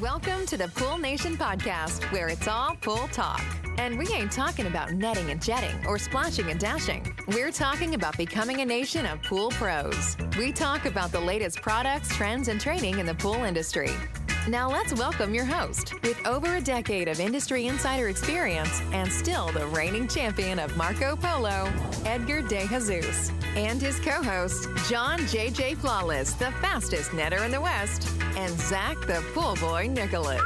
Welcome to the Pool Nation podcast, where it's all pool talk. And we ain't talking about netting and jetting or splashing and dashing. We're talking about becoming a nation of pool pros. We talk about the latest products, trends, and training in the pool industry. Now let's welcome your host, with over a decade of industry insider experience and still the reigning champion of Marco Polo, Edgar De Jesus, and his co-host, John J.J. Flawless, the fastest netter in the West, and Zach the Pool Boy Nicholas.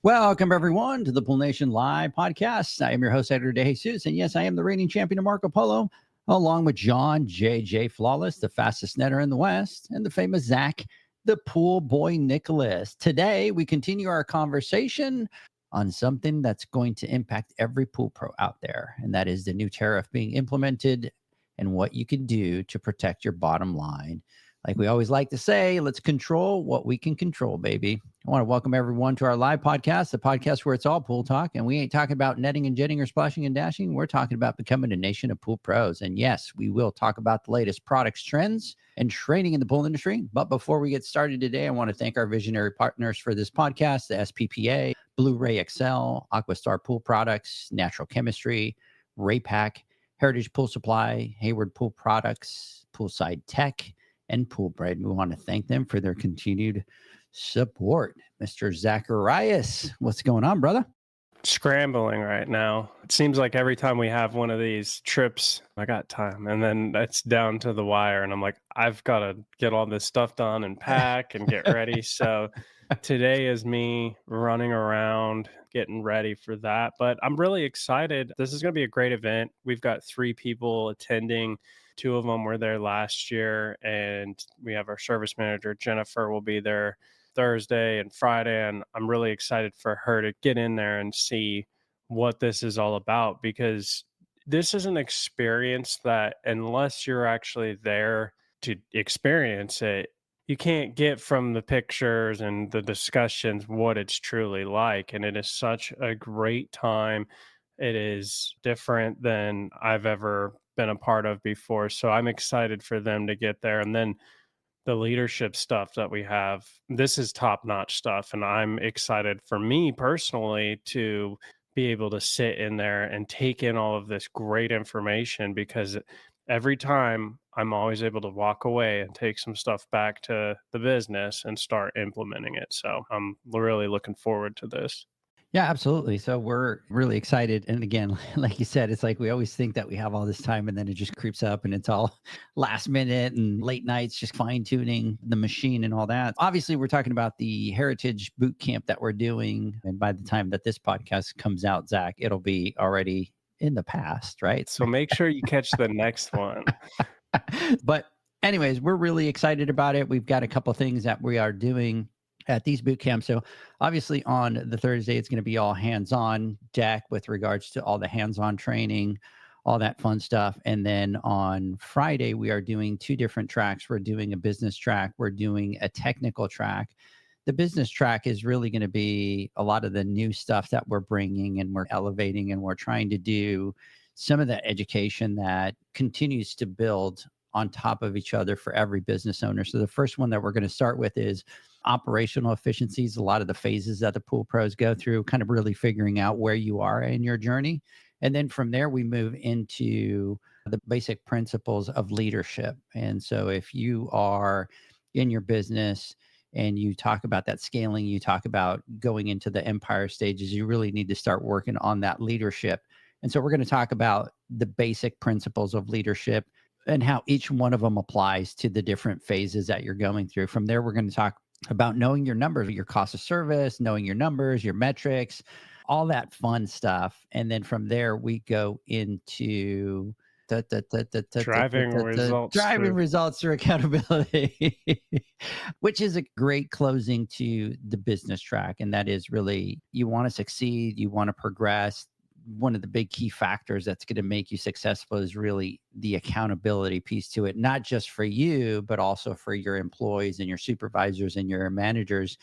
Welcome, everyone, to the Pool Nation Live podcast. I am your host, Edgar De Jesus, and yes, I am the reigning champion of Marco Polo, along with John J.J. Flawless, the fastest netter in the West, and the famous Zach, the Pool Boy Nicholas. Today, we continue our conversation on something that's going to impact every pool pro out there, and that is the new tariff being implemented and what you can do to protect your bottom line. Like we always like to say, let's control what we can control, baby. I want to welcome everyone to our live podcast, the podcast where it's all pool talk. And we ain't talking about netting and jetting or splashing and dashing. We're talking about becoming a nation of pool pros. And yes, we will talk about the latest products, trends, and training in the pool industry. But before we get started today, I want to thank our visionary partners for this podcast, the SPPA, Blu-ray XL, Aquastar Pool Products, Natural Chemistry, Raypack, Heritage Pool Supply, Hayward Pool Products, Poolside Tech, and Pool Bread. We want to thank them for their continued support. Mr. Zacharias, what's going on, brother? Scrambling right now. It seems like every time we have one of these trips, I got time, and then it's down to the wire, and I'm like, I've got to get all this stuff done and pack and get ready. So today is me running around, getting ready for that. But I'm really excited. This is going to be a great event. We've got 3 people attending. 2 of them were there last year, and we have our service manager, Jennifer, will be there Thursday and Friday, and I'm really excited for her to get in there and see what this is all about, because this is an experience that unless you're actually there to experience it, you can't get from the pictures and the discussions what it's truly like. And it is such a great time. It is different than I've ever been a part of before. So I'm excited for them to get there. And then the leadership stuff that we have, this is top-notch stuff. And I'm excited for me personally to be able to sit in there and take in all of this great information, because every time I'm always able to walk away and take some stuff back to the business and start implementing it. So I'm really looking forward to this. Yeah, absolutely. So we're really excited. And again, like you said, it's like we always think that we have all this time and then it just creeps up and it's all last minute and late nights, just fine tuning the machine and all that. Obviously, we're talking about the Heritage Bootcamp that we're doing. And by the time that this podcast comes out, Zach, it'll be already in the past, right? So make sure you catch the next one. But anyways, we're really excited about it. We've got a couple things that we are doing at these boot camps. So obviously on the Thursday, it's going to be all hands-on deck with regards to all the hands-on training, all that fun stuff. And then on Friday, we are doing 2 different tracks. We're doing a business track. We're doing a technical track. The business track is really going to be a lot of the new stuff that we're bringing and we're elevating, and we're trying to do some of that education that continues to build on top of each other for every business owner. So the first one that we're going to start with is operational efficiencies, a lot of the phases that the pool pros go through, kind of really figuring out where you are in your journey. And then from there, we move into the basic principles of leadership. And so if you are in your business and you talk about that scaling, you talk about going into the empire stages, you really need to start working on that leadership. And so we're going to talk about the basic principles of leadership and how each one of them applies to the different phases that you're going through. From there, we're going to talk about knowing your numbers, your cost of service, knowing your numbers, your metrics, all that fun stuff. And then from there, we go into driving results through accountability, which is a great closing to the business track. And that is really, you want to succeed, you want to progress. One of the big key factors that's going to make you successful is really the accountability piece to it, not just for you, but also for your employees and your supervisors and your managers.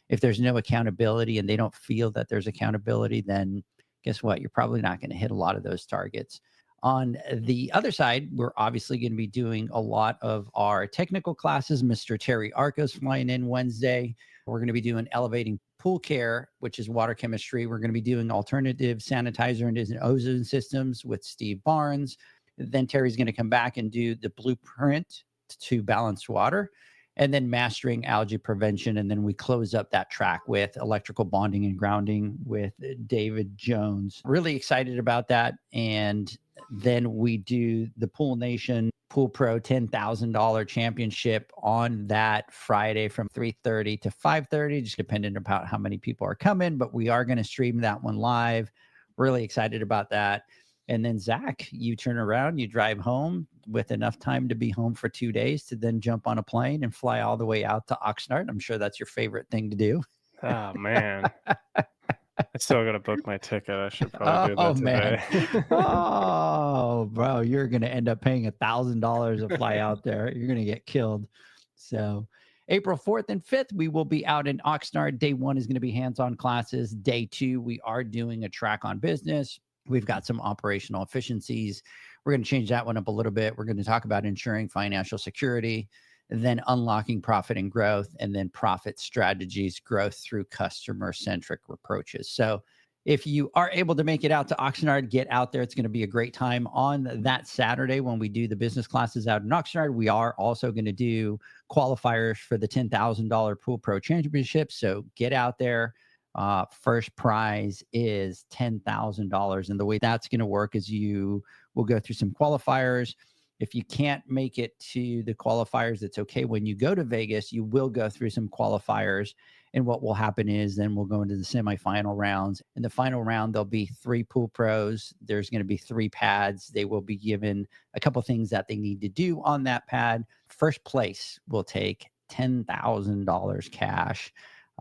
if there's no accountability and they don't feel that there's accountability, then guess what? You're probably not going to hit a lot of those targets. On the other side, we're obviously going to be doing a lot of our technical classes. Mr. Terry Arco's flying in Wednesday. We're going to be doing elevating pool care, which is water chemistry. We're going to be doing alternative sanitizer and ozone systems with Steve Barnes. Then Terry's going to come back and do the blueprint to balanced water, and then mastering algae prevention. And then we close up that track with electrical bonding and grounding with David Jones. Really excited about that. And then we do the Pool Nation Pool Pro $10,000 championship on that Friday from 3:30 to 5:30, just depending upon how many people are coming. But we are going to stream that one live. Really excited about that. And then Zach, you turn around, you drive home with enough time to be home for 2 days to then jump on a plane and fly all the way out to Oxnard. I'm sure that's your favorite thing to do. Oh, man. I still got to book my ticket. I should probably do that today. Oh, bro, you're going to end up paying $1,000 to fly out there. You're going to get killed. So April 4th and 5th, we will be out in Oxnard. Day 1 is going to be hands-on classes. Day 2, we are doing a track on business. We've got some operational efficiencies. We're going to change that one up a little bit. We're going to talk about ensuring financial security, then unlocking profit and growth, and then profit strategies, growth through customer-centric approaches. So if you are able to make it out to Oxnard, get out there. It's going to be a great time. On that Saturday when we do the business classes out in Oxnard, we are also going to do qualifiers for the $10,000 Pool Pro Championship. So get out there. First prize is $10,000. And the way that's going to work is you will go through some qualifiers. If you can't make it to the qualifiers, it's okay. When you go to Vegas, you will go through some qualifiers. And what will happen is then we'll go into the semifinal rounds. In the final round, there'll be 3 pool pros. There's going to be 3 pads. They will be given a couple things that they need to do on that pad. First place will take $10,000 cash.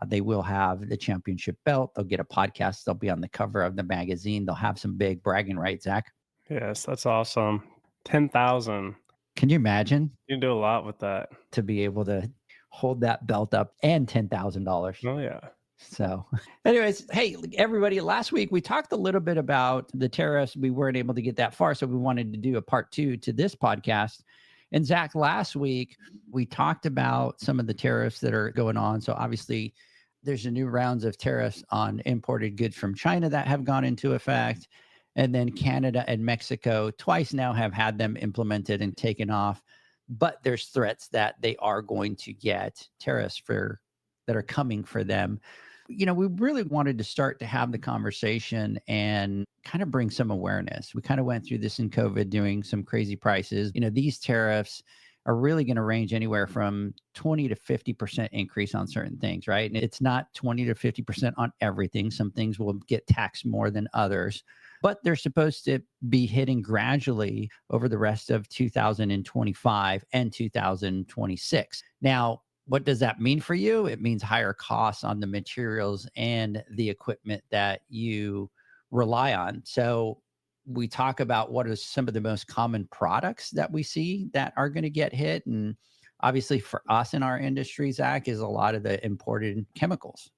They will have the championship belt. They'll get a podcast. They'll be on the cover of the magazine. They'll have some big bragging rights, Zach. Yes, that's awesome. 10,000. Can you imagine? You can do a lot with that. To be able to hold that belt up and $10,000. Oh, yeah. So anyways, hey, everybody, last week we talked a little bit about the tariffs. We weren't able to get that far, so we wanted to do a part 2 to this podcast. And Zach, last week, we talked about some of the tariffs that are going on. So obviously, there's a new rounds of tariffs on imported goods from China that have gone into effect. And then Canada and Mexico twice now have had them implemented and taken off. But there's threats that they are going to get tariffs that are coming for them. You know, we really wanted to start to have the conversation and kind of bring some awareness. We kind of went through this in COVID doing some crazy prices. You know, these tariffs are really going to range anywhere from 20 to 50% increase on certain things, right? And it's not 20 to 50% on everything. Some things will get taxed more than others, but they're supposed to be hitting gradually over the rest of 2025 and 2026. Now, what does that mean for you? It means higher costs on the materials and the equipment that you rely on. So we talk about what are some of the most common products that we see that are going to get hit. And obviously for us in our industry, Zach, is a lot of the imported chemicals.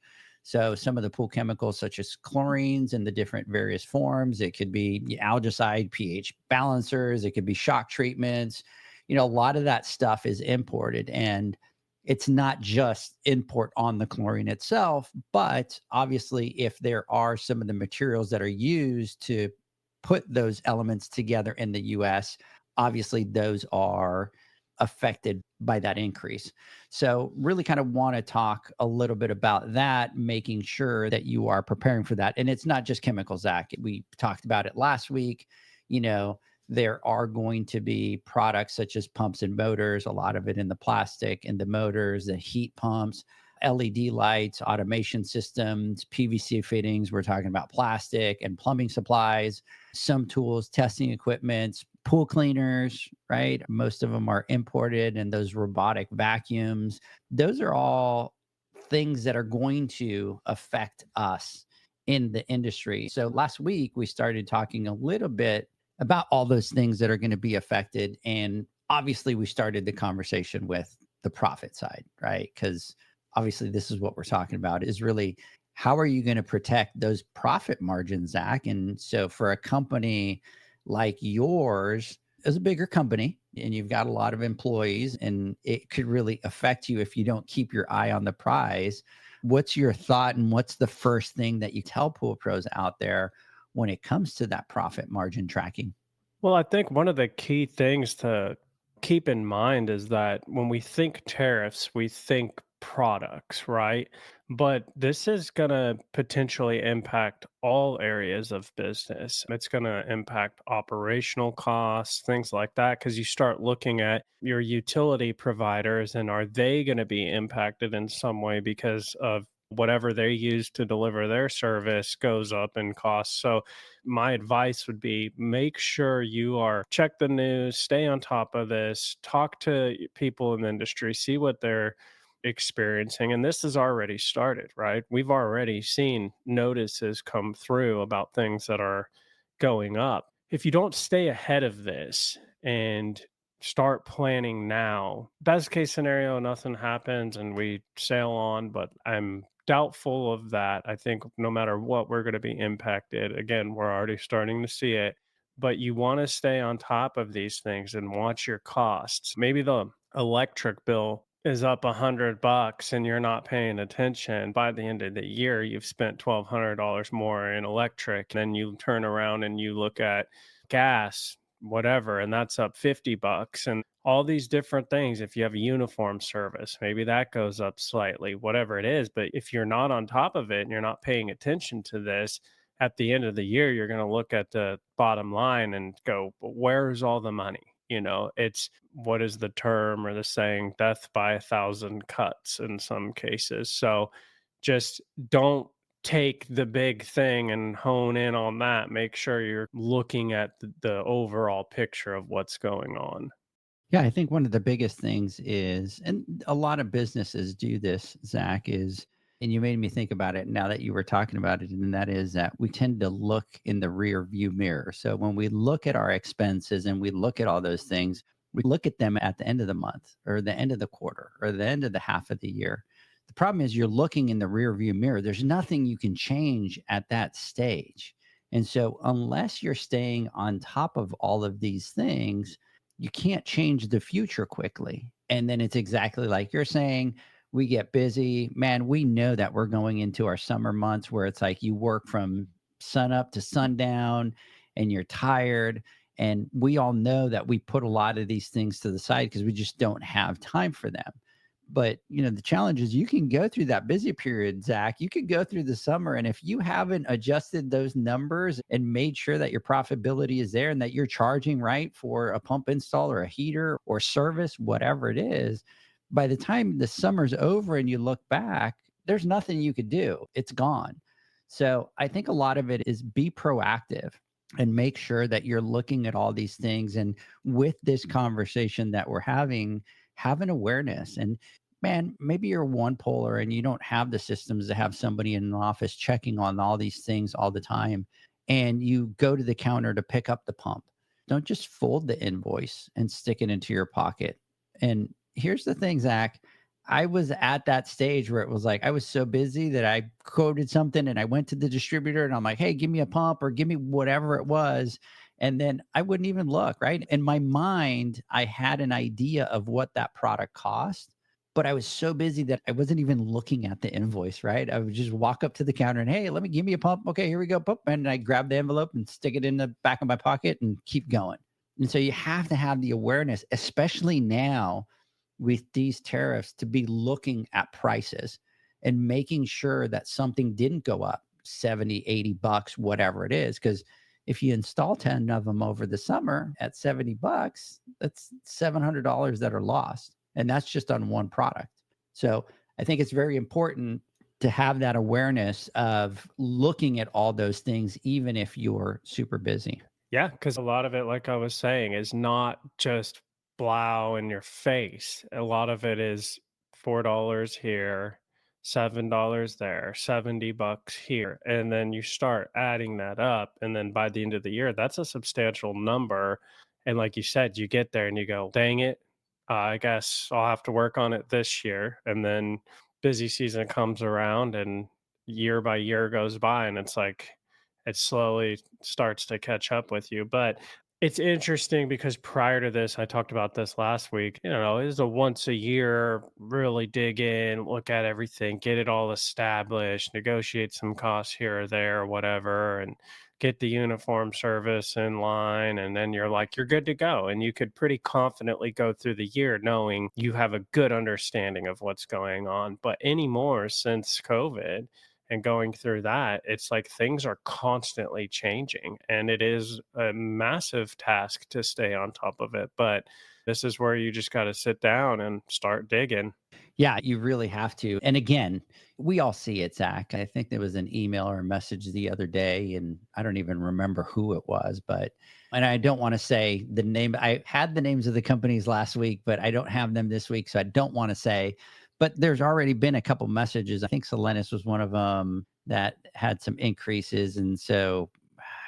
So some of the pool chemicals such as chlorines in the different various forms, it could be algicide, pH balancers, it could be shock treatments. You know, a lot of that stuff is imported, and it's not just import on the chlorine itself, but obviously if there are some of the materials that are used to put those elements together in the US, obviously those are affected by that increase. So really kind of want to talk a little bit about that, making sure that you are preparing for that. And it's not just chemicals, Zach. We talked about it last week. You know, there are going to be products such as pumps and motors, a lot of it in the plastic and the motors, the heat pumps, LED lights, automation systems, PVC fittings. We're talking about plastic and plumbing supplies, some tools, testing equipment, pool cleaners, right? Most of them are imported, and those robotic vacuums. Those are all things that are going to affect us in the industry. So last week, we started talking a little bit about all those things that are going to be affected. And obviously, we started the conversation with the profit side, right? Because obviously this is what we're talking about, is really how are you going to protect those profit margins, Zach? And so for a company like yours, as a bigger company, and you've got a lot of employees, and it could really affect you if you don't keep your eye on the prize. What's your thought, and what's the first thing that you tell pool pros out there when it comes to that profit margin tracking? Well, I think one of the key things to keep in mind is that when we think tariffs, we think products, right? But this is going to potentially impact all areas of business. It's going to impact operational costs, things like that, because you start looking at your utility providers and are they going to be impacted in some way because of whatever they use to deliver their service goes up in cost. So my advice would be make sure you are check the news, stay on top of this, talk to people in the industry, see what they're experiencing. And this has already started, right? We've already seen notices come through about things that are going up. If you don't stay ahead of this and start planning now, best case scenario, nothing happens and we sail on, but I'm doubtful of that. I think no matter what, we're going to be impacted. Again, we're already starting to see it, but you want to stay on top of these things and watch your costs. Maybe the electric bill is up $100 and you're not paying attention. By the end of the year, you've spent $1,200 more in electric. Then you turn around and you look at gas, whatever, and that's up $50. And all these different things. If you have a uniform service, maybe that goes up slightly, whatever it is. But if you're not on top of it and you're not paying attention to this, at the end of the year, you're going to look at the bottom line and go, where's all the money? It's what is the term or the saying, death by 1,000 cuts in some cases. So just don't take the big thing and hone in on that. Make sure you're looking at the overall picture of what's going on. Yeah, I think one of the biggest things is, and a lot of businesses do this, Zach, is, and you made me think about it now that you were talking about it, and that is that we tend to look in the rear view mirror. So when we look at our expenses and we look at all those things, we look at them at the end of the month or the end of the quarter or the end of the half of the year. The problem is you're looking in the rear view mirror. There's nothing you can change at that stage. And so unless you're staying on top of all of these things, you can't change the future quickly. And then it's exactly like you're saying, we get busy. Man, we know that we're going into our summer months where it's like you work from sun up to sundown and you're tired. And we all know that we put a lot of these things to the side because we just don't have time for them. But the challenge is you can go through that busy period, Zach. You could go through the summer, and if you haven't adjusted those numbers and made sure that your profitability is there and that you're charging right for a pump install or a heater or service, whatever it is, by the time the summer's over and you look back, there's nothing you could do. It's gone. So I think a lot of it is be proactive and make sure that you're looking at all these things. And with this conversation that we're having, have an awareness. And man, maybe you're one polar and you don't have the systems to have somebody in an office checking on all these things all the time. And you go to the counter to pick up the pump. Don't just fold the invoice and stick it into your pocket. And here's the thing, Zach. I was at that stage where it was like I was so busy that I quoted something and I went to the distributor and I'm like, hey, give me a pump or give me whatever it was. And then I wouldn't even look, right? In my mind, I had an idea of what that product cost, but I was so busy that I wasn't even looking at the invoice, right? I would just walk up to the counter and, hey, let me give me a pump. Okay, here we go. Pump. And I grab the envelope and stick it in the back of my pocket and keep going. And so you have to have the awareness, especially now with these tariffs, to be looking at prices and making sure that something didn't go up 70, $80, whatever it is. Because if you install 10 of them over the summer at $70, that's $700 that are lost. And that's just on one product. So I think it's very important to have that awareness of looking at all those things, even if you're super busy. Yeah, because a lot of it, like I was saying, is not just blow in your face. A lot of it is $4 here, $7 there, $70 here. And then you start adding that up. And then by the end of the year, that's a substantial number. And like you said, you get there and you go, dang it, I guess I'll have to work on it this year. And then busy season comes around and year by year goes by, and it's like it slowly starts to catch up with you. But it's interesting because prior to this, I talked about this last week, it was a once a year, really dig in, look at everything, get it all established, negotiate some costs here or there, or whatever, and get the uniform service in line. And then you're good to go. And you could pretty confidently go through the year knowing you have a good understanding of what's going on. But anymore, since COVID, and going through that, it's like things are constantly changing, and it is a massive task to stay on top of it. But this is where you just got to sit down and start digging. Yeah, you really have to. And again, we all see it, Zach. I think there was an email or a message the other day, and I don't even remember who it was, and I don't want to say the name. I had the names of the companies last week, but I don't have them this week. So I don't want to say, but there's already been a couple messages. I think Solenis was one of them that had some increases. And so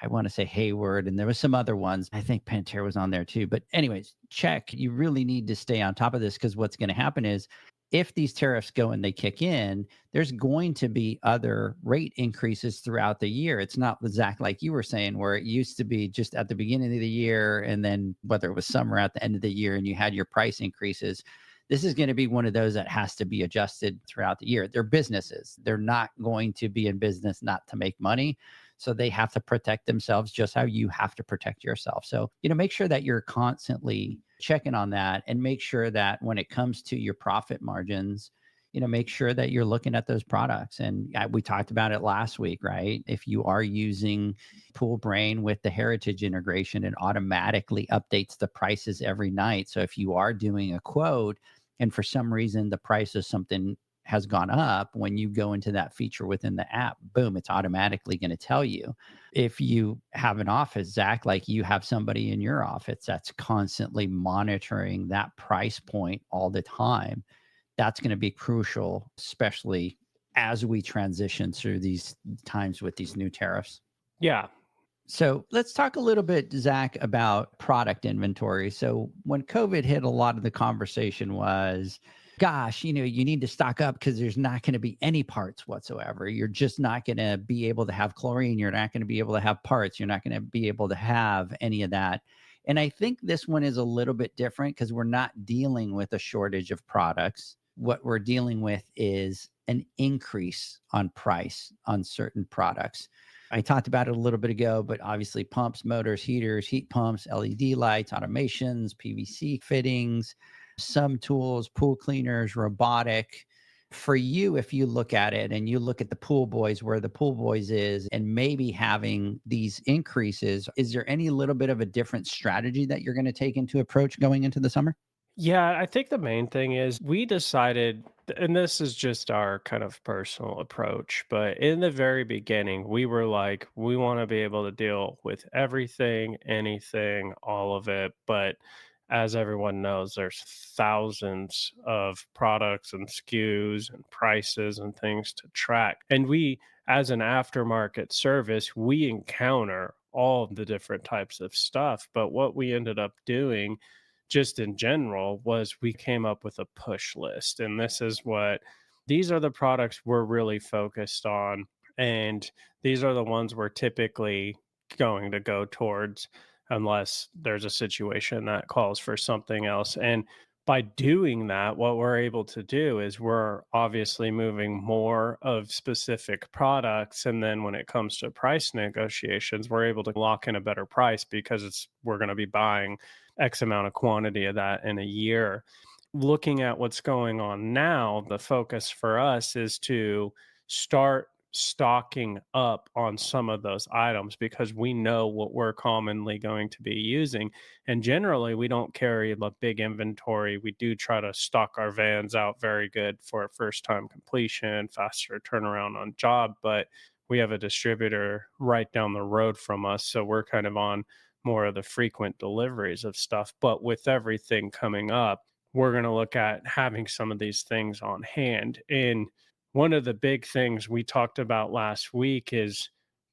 I want to say Hayward, and there was some other ones. I think Pentair was on there too. But anyways, check. You really need to stay on top of this, because what's going to happen is if these tariffs go and they kick in, there's going to be other rate increases throughout the year. It's not exact like you were saying, where it used to be just at the beginning of the year, and then whether it was summer at the end of the year and you had your price increases. This is going to be one of those that has to be adjusted throughout the year. They're businesses. They're not going to be in business not to make money. So they have to protect themselves just how you have to protect yourself. So, make sure that you're constantly checking on that, and make sure that when it comes to your profit margins, make sure that you're looking at those products. And we talked about it last week, right? If you are using Pool Brain with the Heritage integration, it automatically updates the prices every night. So if you are doing a quote and for some reason the price of something has gone up, when you go into that feature within the app, boom, it's automatically going to tell you. If you have an office, Zach, like you have somebody in your office that's constantly monitoring that price point all the time, that's going to be crucial, especially as we transition through these times with these new tariffs. Yeah. So let's talk a little bit, Zach, about product inventory. So when COVID hit, a lot of the conversation was, gosh, you need to stock up because there's not going to be any parts whatsoever. You're just not going to be able to have chlorine. You're not going to be able to have parts. You're not going to be able to have any of that. And I think this one is a little bit different because we're not dealing with a shortage of products. What we're dealing with is an increase on price on certain products. I talked about it a little bit ago, but obviously pumps, motors, heaters, heat pumps, LED lights, automations, PVC fittings, some tools, pool cleaners, robotic. For you, if you look at it and you look at the pool boys, where the pool boys is, and maybe having these increases, is there any little bit of a different strategy that you're going to take into approach going into the summer? Yeah, I think the main thing is we decided, and this is just our kind of personal approach, but in the very beginning, we were like, we want to be able to deal with everything, anything, all of it. But as everyone knows, there's thousands of products and SKUs and prices and things to track. And we, as an aftermarket service, we encounter all of the different types of stuff. But what we ended up doing just in general was we came up with a push list. And these are the products we're really focused on. And these are the ones we're typically going to go towards unless there's a situation that calls for something else. And by doing that, what we're able to do is we're obviously moving more of specific products. And then when it comes to price negotiations, we're able to lock in a better price because we're going to be buying X amount of quantity of that in a year. Looking at what's going on now, the focus for us is to start stocking up on some of those items because we know what we're commonly going to be using. And generally, we don't carry a big inventory. We do try to stock our vans out very good for first time completion, faster turnaround on job. But we have a distributor right down the road from us. So we're kind of on more of the frequent deliveries of stuff. But with everything coming up, we're going to look at having some of these things on hand. And one of the big things we talked about last week is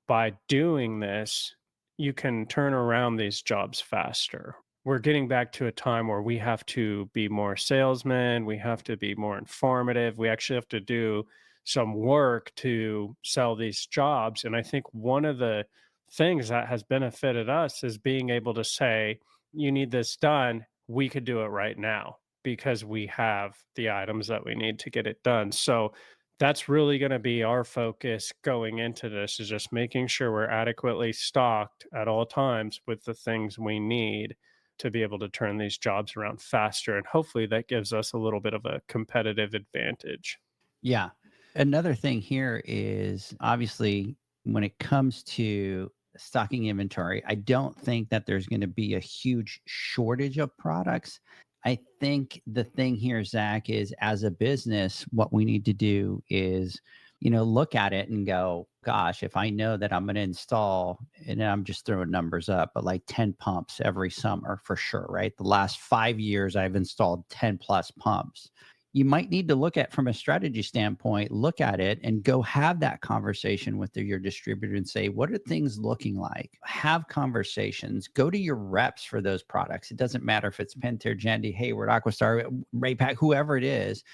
by doing this, you can turn around these jobs faster. we're getting back to a time where we have to be more salesmen, we have to be more informative, we actually have to do some work to sell these jobs. And I think one of the things that has benefited us is being able to say, you need this done, we could do it right now because we have the items that we need to get it done. So that's really going to be our focus going into this, is just making sure we're adequately stocked at all times with the things we need to be able to turn these jobs around faster. And hopefully that gives us a little bit of a competitive advantage. Yeah. Another thing here is obviously when it comes to stocking inventory, I don't think that there's going to be a huge shortage of products. I think the thing here, Zach, is as a business, what we need to do is, look at it and go, gosh, if I know that I'm going to install, and I'm just throwing numbers up, but like 10 pumps every summer for sure, right? The last 5 years, I've installed 10 plus pumps. You might need to look at, from a strategy standpoint, look at it and go have that conversation with your distributor and say, what are things looking like? Have conversations, go to your reps for those products. It doesn't matter if it's Pentair, Jandy, Hayward, Aquastar, Raypack, whoever it is,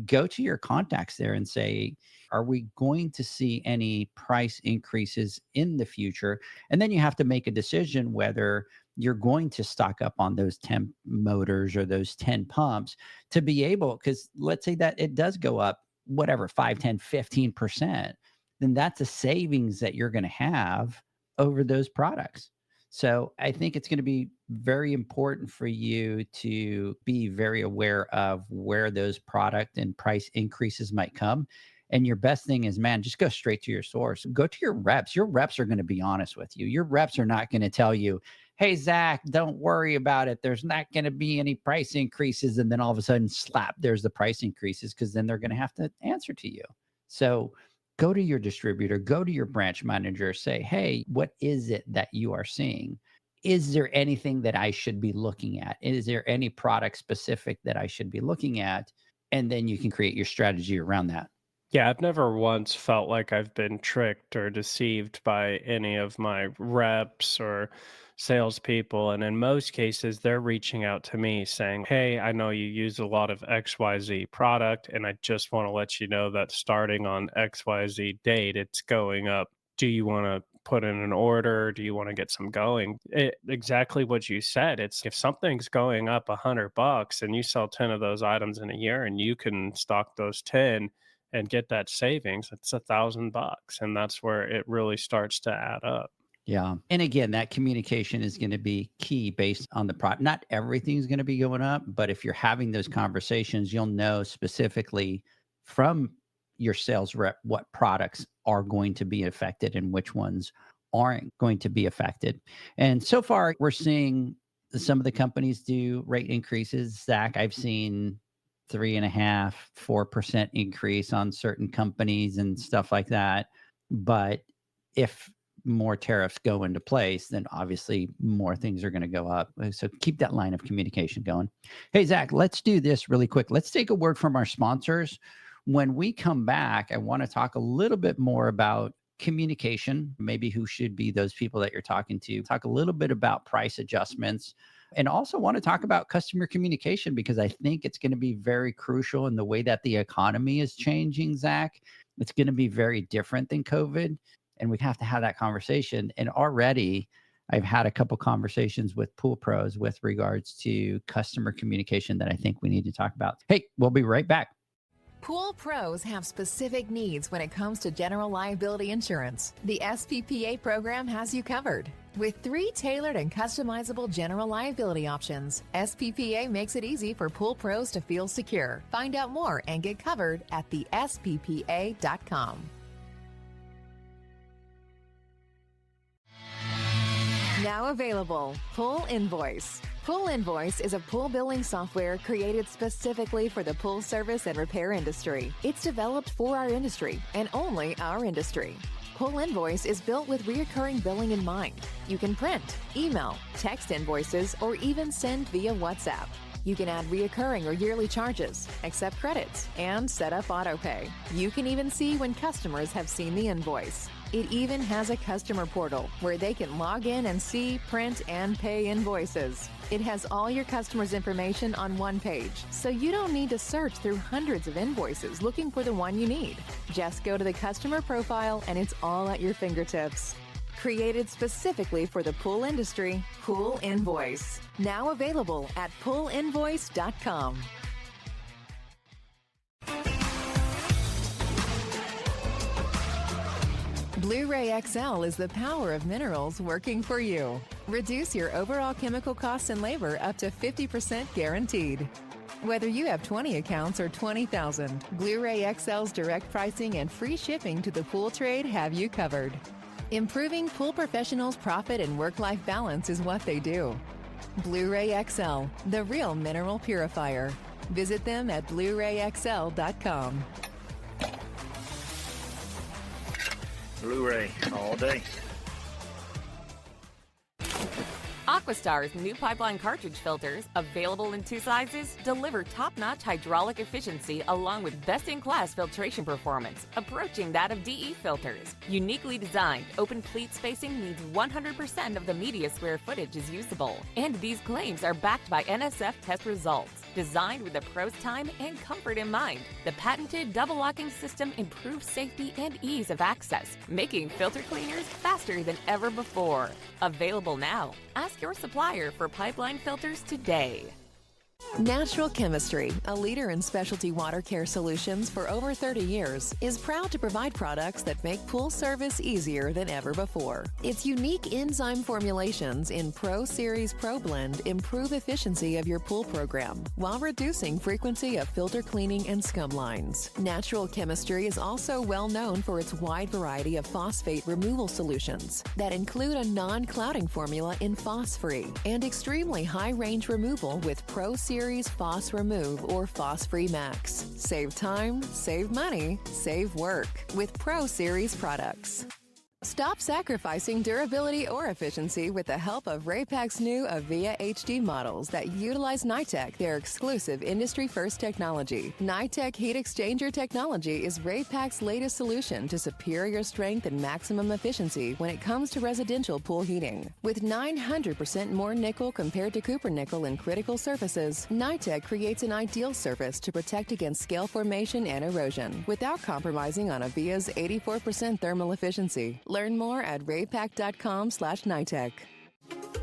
go to your contacts there and say, are we going to see any price increases in the future? And then you have to make a decision whether you're going to stock up on those 10 motors or those 10 pumps to be able, because let's say that it does go up, whatever, 5, 10, 15%, then that's a savings that you're going to have over those products. So I think it's going to be very important for you to be very aware of where those product and price increases might come. And your best thing is, man, just go straight to your source. Go to your reps. Your reps are going to be honest with you. Your reps are not going to tell you, hey, Zach, don't worry about it. There's not going to be any price increases. And then all of a sudden, slap, there's the price increases, because then they're going to have to answer to you. So go to your distributor, go to your branch manager, say, hey, what is it that you are seeing? Is there anything that I should be looking at? Is there any product specific that I should be looking at? And then you can create your strategy around that. Yeah, I've never once felt like I've been tricked or deceived by any of my reps or salespeople. And in most cases, they're reaching out to me saying, hey, I know you use a lot of XYZ product, and I just want to let you know that starting on XYZ date, it's going up. Do you want to put in an order? Do you want to get some going? Exactly what you said. It's, if something's going up $100 and you sell 10 of those items in a year and you can stock those 10 and get that savings, it's $1,000. And that's where it really starts to add up. Yeah. And again, that communication is going to be key based on the product. Not everything's going to be going up, but if you're having those conversations, you'll know specifically from your sales rep what products are going to be affected and which ones aren't going to be affected. And so far, we're seeing some of the companies do rate increases. Zach, I've seen 3.5%, 4% increase on certain companies and stuff like that. But if more tariffs go into place, then obviously more things are going to go up. So keep that line of communication going. Hey, Zach, let's do this really quick. Let's take a word from our sponsors. When we come back, I want to talk a little bit more about communication, maybe who should be those people that you're talking to, talk a little bit about price adjustments, and also want to talk about customer communication, because I think it's going to be very crucial in the way that the economy is changing, Zach. It's going to be very different than COVID, and we have to have that conversation. And already I've had a couple conversations with pool pros with regards to customer communication that I think we need to talk about. Hey, we'll be right back. Pool pros have specific needs when it comes to general liability insurance. The SPPA program has you covered. With 3 tailored and customizable general liability options, SPPA makes it easy for pool pros to feel secure. Find out more and get covered at thesppa.com. Now available, Pool Invoice. Pool Invoice is a pool billing software created specifically for the pool service and repair industry. It's developed for our industry and only our industry. Pool Invoice is built with recurring billing in mind. You can print, email, text invoices, or even send via WhatsApp. You can add reoccurring or yearly charges, accept credits, and set up autopay. You can even see when customers have seen the invoice. It even has a customer portal where they can log in and see, print, and pay invoices. It has all your customers' information on one page, so you don't need to search through hundreds of invoices looking for the one you need. Just go to the customer profile and it's all at your fingertips. Created specifically for the pool industry, Pool Invoice. Now available at poolinvoice.com. Blu-ray XL is the power of minerals working for you. Reduce your overall chemical costs and labor up to 50% guaranteed. Whether you have 20 accounts or 20,000, Blu-ray XL's direct pricing and free shipping to the pool trade have you covered. Improving pool professionals' profit and work-life balance is what they do. Blu-ray XL, the real mineral purifier. Visit them at BluRayXL.com. Blu-ray all day. Aquastar's new pipeline cartridge filters, available in 2 sizes, deliver top-notch hydraulic efficiency along with best-in-class filtration performance, approaching that of DE filters. Uniquely designed, open pleat spacing means 100% of the media square footage is usable. And these claims are backed by NSF test results. Designed with the pro's time and comfort in mind, the patented double locking system improves safety and ease of access, making filter cleaners faster than ever before. Available now. Ask your supplier for pipeline filters today. Natural Chemistry, a leader in specialty water care solutions for over 30 years, is proud to provide products that make pool service easier than ever before. Its unique enzyme formulations in Pro Series Pro Blend improve efficiency of your pool program while reducing frequency of filter cleaning and scum lines. Natural Chemistry is also well known for its wide variety of phosphate removal solutions that include a non-clouding formula in Phos-Free and extremely high-range removal with Pro Series Phos Remove or Phos-Free Max. Save time, save money, save work with Pro Series products. Stop sacrificing durability or efficiency with the help of Raypak's new Avia HD models that utilize NITEC, their exclusive industry-first technology. NITEC heat exchanger technology is Raypak's latest solution to superior strength and maximum efficiency when it comes to residential pool heating. With 900% more nickel compared to copper nickel in critical surfaces, NITEC creates an ideal surface to protect against scale formation and erosion without compromising on Avia's 84% thermal efficiency. Learn more at raypak.com/NITEC.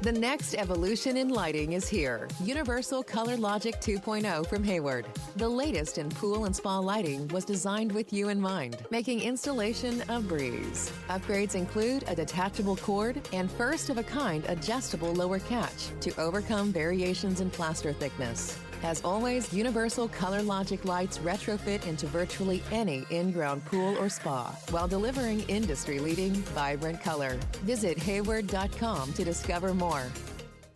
The next evolution in lighting is here. Universal Color Logic 2.0 from Hayward. The latest in pool and spa lighting was designed with you in mind, making installation a breeze. Upgrades include a detachable cord and first-of-a-kind adjustable lower catch to overcome variations in plaster thickness. As always, Universal Color Logic lights retrofit into virtually any in-ground pool or spa while delivering industry-leading, vibrant color. Visit Hayward.com to discover more.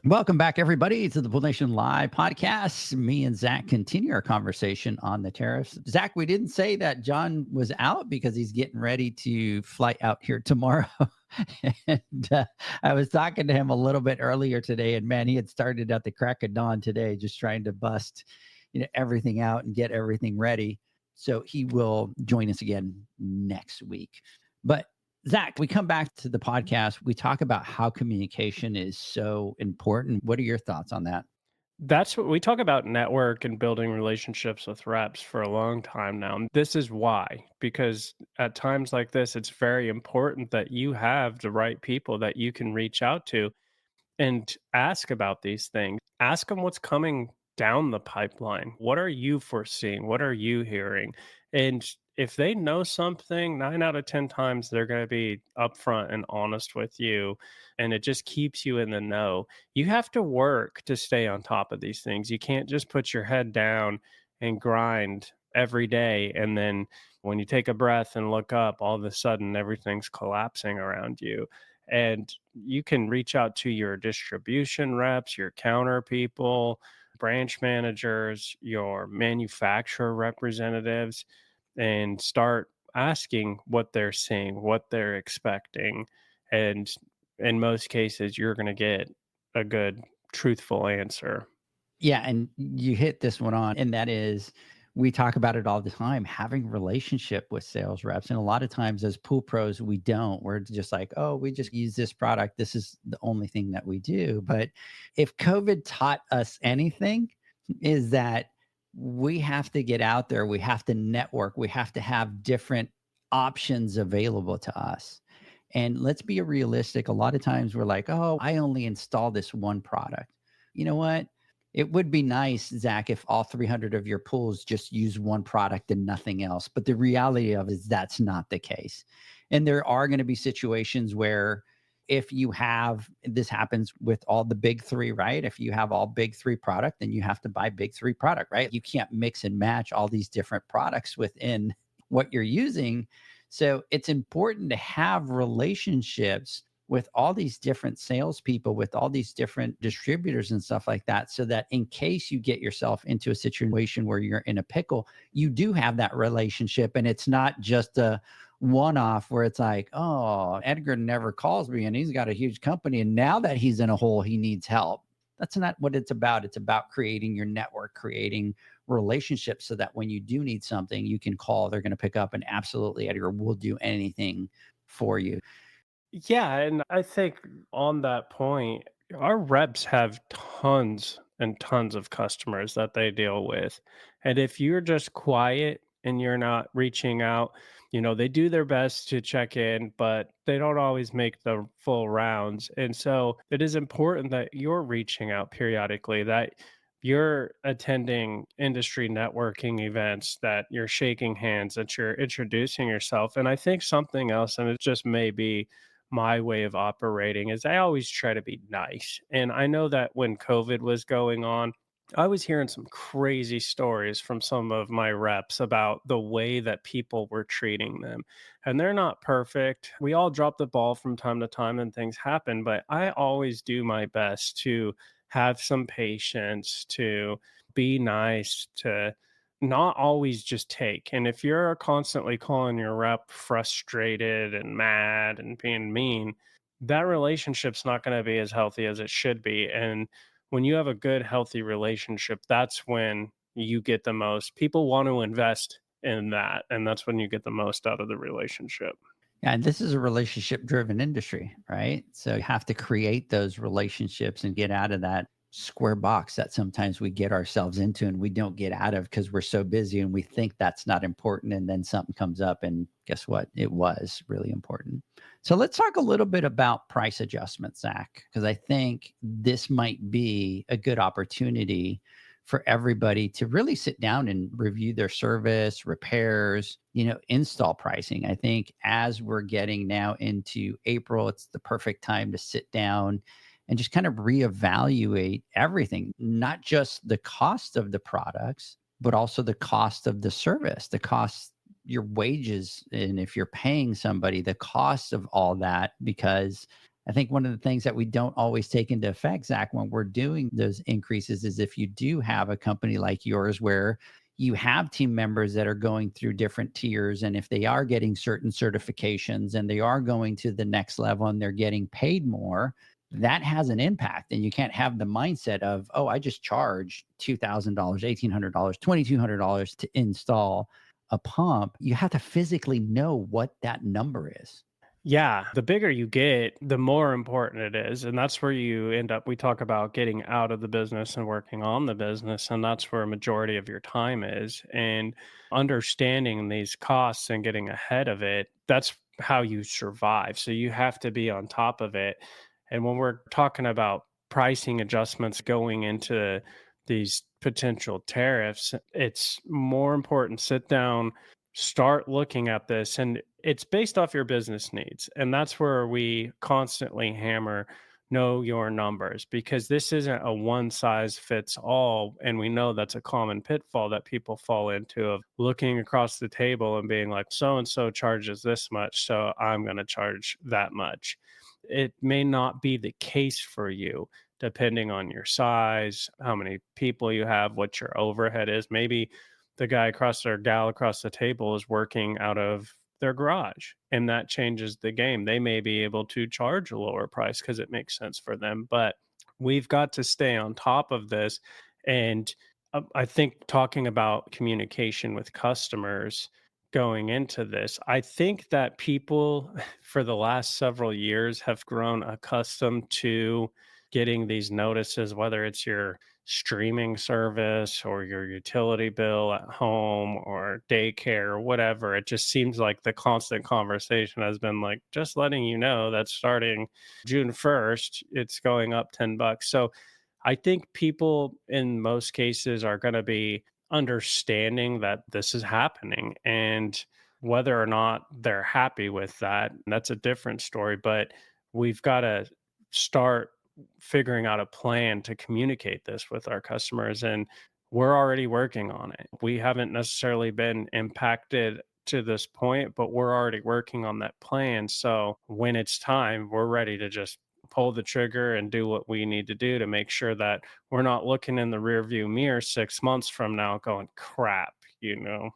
Welcome back, everybody, to the Pool Nation Live podcast. Me and Zach continue our conversation on the tariffs. Zach, we didn't say that John was out because he's getting ready to fly out here tomorrow. And I was talking to him a little bit earlier today, and man, he had started at the crack of dawn today, just trying to bust, everything out and get everything ready. So he will join us again next week. But Zach, we come back to the podcast. We talk about how communication is so important. What are your thoughts on that? That's what we talk about, network and building relationships with reps for a long time now. And this is why, because at times like this, it's very important that you have the right people that you can reach out to and ask about these things. Ask them what's coming down the pipeline. What are you foreseeing? What are you hearing? And if they know something, 9 out of 10 times, they're going to be upfront and honest with you. And it just keeps you in the know. You have to work to stay on top of these things. You can't just put your head down and grind every day. And then when you take a breath and look up, all of a sudden, everything's collapsing around you. And you can reach out to your distribution reps, your counter people, branch managers, your manufacturer representatives, and start asking what they're seeing, what they're expecting. And in most cases, you're going to get a good, truthful answer. Yeah. And you hit this one on, and that is we talk about it all the time, having relationship with sales reps. And a lot of times as pool pros, we don't. We're just like, oh, we just use this product. This is the only thing that we do. But if COVID taught us anything, is that we have to get out there. We have to network. We have to have different options available to us. And let's be realistic. A lot of times we're like, oh, I only install this one product. You know what? It would be nice, Zach, if all 300 of your pools just use one product and nothing else. But the reality of it is that's not the case. And there are going to be situations where if you have, this happens with all the big three, right? If you have all big three product, then you have to buy big three product, right? You can't mix and match all these different products within what you're using. So it's important to have relationships with all these different salespeople, with all these different distributors and stuff like that, so that in case you get yourself into a situation where you're in a pickle, you do have that relationship. And it's not just a one-off where it's like, oh, Edgar never calls me and he's got a huge company. And now that he's in a hole, he needs help. That's not what it's about. It's about creating your network, creating relationships so that when you do need something, you can call, they're going to pick up, and absolutely, Edgar will do anything for you. Yeah, and I think on that point, our reps have tons and tons of customers that they deal with. And if you're just quiet and you're not reaching out, they do their best to check in, but they don't always make the full rounds. And so it is important that you're reaching out periodically, that you're attending industry networking events, that you're shaking hands, that you're introducing yourself. And I think something else, and it just may be my way of operating, is I always try to be nice. And I know that when COVID was going on, I was hearing some crazy stories from some of my reps about the way that people were treating them. And they're not perfect. We all drop the ball from time to time and things happen, but I always do my best to have some patience, to be nice, to not always just take. And if you're constantly calling your rep frustrated and mad and being mean, that relationship's not going to be as healthy as it should be. And when you have a good, healthy relationship, that's when you get the most. People want to invest in that. And that's when you get the most out of the relationship. Yeah, and this is a relationship driven industry, right? So you have to create those relationships and get out of that square box that sometimes we get ourselves into and we don't get out of because we're so busy and we think that's not important. And then something comes up and guess what? It was really important. So let's talk a little bit about price adjustments, Zach, because I think this might be a good opportunity for everybody to really sit down and review their service, repairs, install pricing. I think as we're getting now into April, it's the perfect time to sit down and just kind of reevaluate everything, not just the cost of the products, but also the cost of the service, the cost, your wages, and if you're paying somebody, the cost of all that. Because I think one of the things that we don't always take into effect, Zach, when we're doing those increases is if you do have a company like yours where you have team members that are going through different tiers, and if they are getting certain certifications and they are going to the next level and they're getting paid more, that has an impact. And you can't have the mindset of, oh, I just charge $2,000, $1,800, $2,200 to install a pump. You have to physically know what that number is. Yeah, the bigger you get, the more important it is. And that's where you end up. We talk about getting out of the business and working on the business. And that's where a majority of your time is. And understanding these costs and getting ahead of it, that's how you survive. So you have to be on top of it. And when we're talking about pricing adjustments going into these potential tariffs, it's more important. Sit down, start looking at this, and it's based off your business needs. And that's where we constantly hammer know your numbers, because this isn't a one size fits all. And we know that's a common pitfall that people fall into, of looking across the table and being like, so and so charges this much, so I'm going to charge that much. It may not be the case for you, depending on your size, how many people you have, what your overhead is. Maybe the guy across or gal across the table is working out of their garage, and that changes the game. They may be able to charge a lower price because it makes sense for them, but we've got to stay on top of this and I think talking about communication with customers going into this, I think that people for the last several years have grown accustomed to getting these notices, whether it's your streaming service or your utility bill at home or daycare or whatever. It just seems like the constant conversation has been like, just letting you know that starting June 1st, it's going up $10. So I think people in most cases are going to be understanding that this is happening, and whether or not they're happy with that, that's a different story. But we've got to start figuring out a plan to communicate this with our customers. And we're already working on it. We haven't necessarily been impacted to this point, but we're already working on that plan. So when it's time, we're ready to just pull the trigger and do what we need to do to make sure that we're not looking in the rearview mirror 6 months from now going, crap, you know?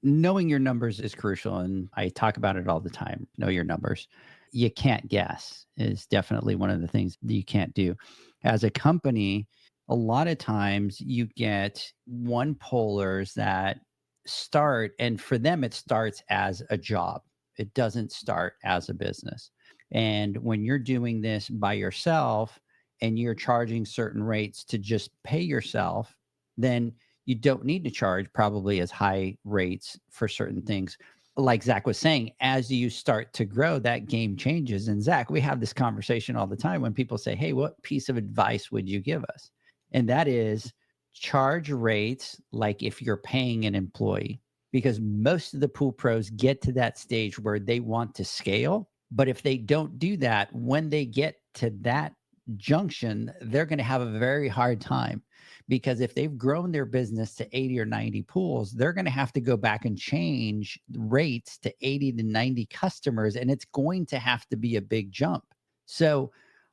Knowing your numbers is crucial. And I talk about it all the time. Know your numbers. You can't guess is definitely one of the things that you can't do. As a company, a lot of times you get one pullers that start, and for them, it starts as a job. It doesn't start as a business. And when you're doing this by yourself and you're charging certain rates to just pay yourself, then you don't need to charge probably as high rates for certain things. Like Zach was saying, as you start to grow, that game changes. And Zach, we have this conversation all the time when people say, hey, what piece of advice would you give us? And that is charge rates like if you're paying an employee, because most of the pool pros get to that stage where they want to scale. But if they don't do that, when they get to that junction, they're going to have a very hard time, because if they've grown their business to 80 or 90 pools, they're going to have to go back and change rates to 80 to 90 customers. And it's going to have to be a big jump. So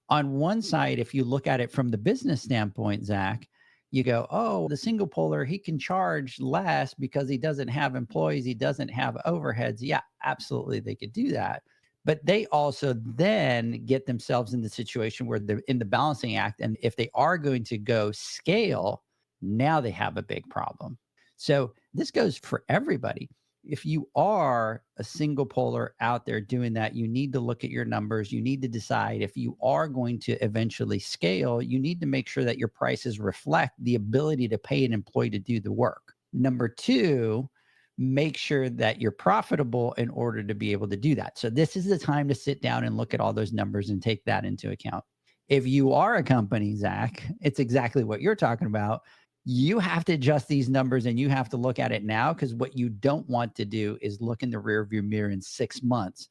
on one side, if you look at it from the business standpoint, Zach, you go, oh, the single poler, he can charge less because he doesn't have employees. He doesn't have overheads. Yeah, absolutely. They could do that. But they also then get themselves in the situation where they're in the balancing act. And if they are going to go scale, now they have a big problem. So this goes for everybody. If you are a single poler out there doing that, you need to look at your numbers. You need to decide if you are going to eventually scale, you need to make sure that your prices reflect the ability to pay an employee to do the work. Number two, make sure that you're profitable in order to be able to do that. So this is the time to sit down and look at all those numbers and take that into account. If you are a company, Zach, it's exactly what you're talking about. You have to adjust these numbers and you have to look at it now, because what you don't want to do is look in the rearview mirror in 6 months,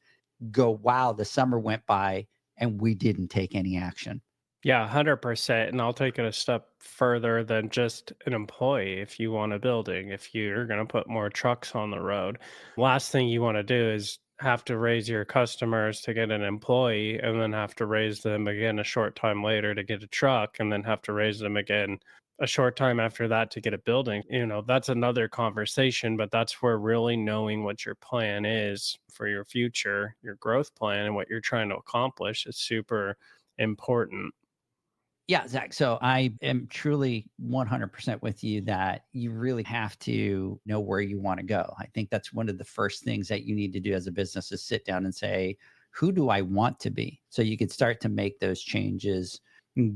go, wow, the summer went by and we didn't take any action. Yeah, 100%. And I'll take it a step further than just an employee. If you want a building, if you're going to put more trucks on the road, last thing you want to do is have to raise your customers to get an employee and then have to raise them again a short time later to get a truck and then have to raise them again a short time after that to get a building. You know, that's another conversation, but that's where really knowing what your plan is for your future, your growth plan, and what you're trying to accomplish is super important. Yeah, Zach. So I am truly 100% with you that you really have to know where you want to go. I think that's one of the first things that you need to do as a business is sit down and say, who do I want to be? So you could start to make those changes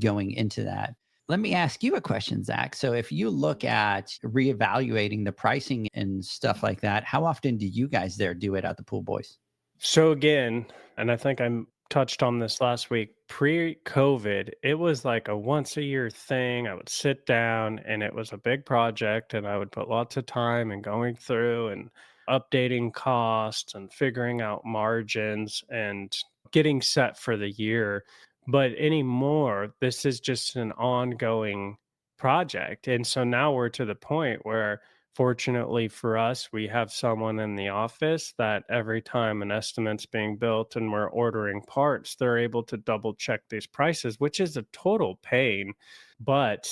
going into that. Let me ask you a question, Zach. So if you look at reevaluating the pricing and stuff like that, how often do you guys there do it at the Pool Boys? So again, and I think I touched on this last week, pre-COVID, it was like a once a year thing. I would sit down and it was a big project and I would put lots of time in going through and updating costs and figuring out margins and getting set for the year. But anymore, this is just an ongoing project. And so now we're to the point where fortunately for us, we have someone in the office that every time an estimate's being built and we're ordering parts, they're able to double check these prices, which is a total pain. But